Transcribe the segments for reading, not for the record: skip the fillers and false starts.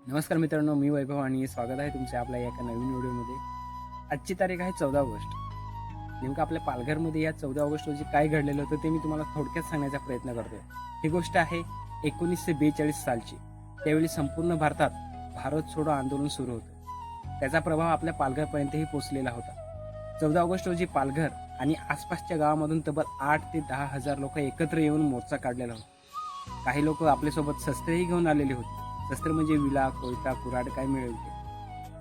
नमस्कार मित्रांनो, मी वैभव आणि स्वागत आहे तुमचे आपल्या एका नवीन व्हिडिओमध्ये. आजची तारीख आहे 14 ऑगस्ट. नेमकं आपल्या पालघरमध्ये या 14 ऑगस्ट रोजी काय घडलेलं होतं ते मी तुम्हाला थोडक्यात सांगण्याचा प्रयत्न करतोय. ही गोष्ट आहे 1942 सालची. त्यावेळी संपूर्ण भारतात भारत छोडो आंदोलन सुरू होतं. त्याचा प्रभाव आपल्या पालघरपर्यंतही पोहोचलेला होता. 14 ऑगस्ट रोजी पालघर आणि आसपासच्या गावामधून तब्बल 8 ते 10 हजार लोक एकत्र येऊन मोर्चा काढलेला होता. काही लोक आपल्यासोबत शस्त्रही घेऊन आलेले होते. शस्त्र म्हणजे विला, कोयता, कुऱ्हाड काय मिळेल ते.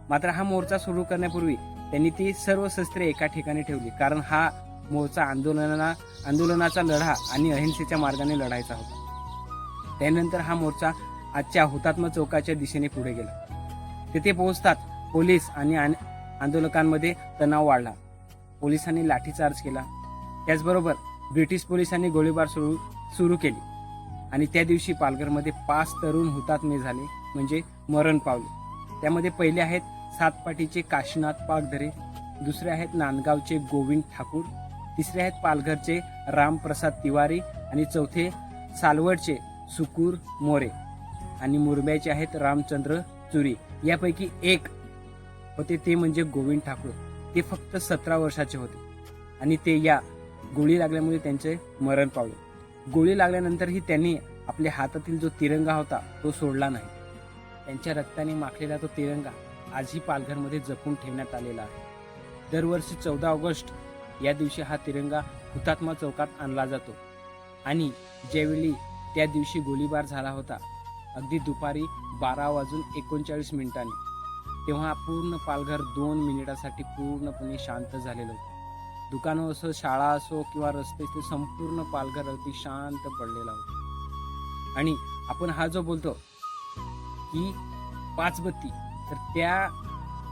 मात्र हा मोर्चा सुरू करण्यापूर्वी त्यांनी ती सर्व शस्त्रे एका ठिकाणी ठेवली, कारण हा मोर्चा आंदोलनाचा लढा आणि अहिंसेच्या मार्गाने लढायचा होता. त्यानंतर हा मोर्चा आजच्या हुतात्मा चौकाच्या दिशेने पुढे गेला. तिथे पोहोचतात पोलीस आणि आंदोलकांमध्ये तणाव वाढला. पोलिसांनी लाठीचार्ज केला. त्याचबरोबर ब्रिटिश पोलिसांनी गोळीबार सुरू केली आणि त्या दिवशी पालघरमध्ये 5 तरुण हुतात्मे झाले, म्हणजे मरण पावले. त्यामध्ये पहिले आहेत सातपाटीचे काशीनाथ पागधरे, दुसरे आहेत नांदगावचे गोविंद ठाकूर, तिसरे आहेत पालघरचे रामप्रसाद तिवारी आणि चौथे सालवडचे सुकूर मोरे आणि मुरब्याचे आहेत रामचंद्र चुरी. यापैकी एक होते ते म्हणजे गोविंद ठाकूर. ते फक्त 17 वर्षाचे होते आणि ते या गोळी लागल्यामुळे त्यांचे मरण पावले. गोळी लागल्यानंतरही त्यांनी आपल्या हातातील जो तिरंगा होता तो सोडला नाही. त्यांच्या रक्ताने माखलेला तो तिरंगा आजही पालघरमध्ये जपून ठेवण्यात आलेला आहे. दरवर्षी 14 ऑगस्ट या दिवशी हा तिरंगा हुतात्मा चौकात आणला जातो आणि ज्यावेळी त्या दिवशी गोळीबार झाला होता अगदी दुपारी 12:39 तेव्हा पूर्ण पालघर 2 मिनिटासाठी पूर्णपणे शांत झालेलं होतं. दुकानं असो, शाळा असो किंवा रस्ते, ते संपूर्ण पालघर अगदी शांत पडलेला होता. आणि आपण हा जो बोलतो की 5 बत्ती, तर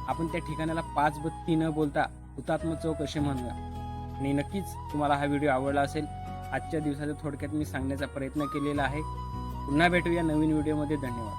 आपण त्या ठिकाणाला 5 बत्ती न बोलता हुतात्मा चौक असे म्हणूया. आणि नक्कीच तुम्हाला हा व्हिडिओ आवडला असेल. आजच्या दिवसाचा थोडक्यात मी सांगण्याचा प्रयत्न केलेला आहे. पुन्हा भेटूया नवीन व्हिडिओमध्ये. धन्यवाद.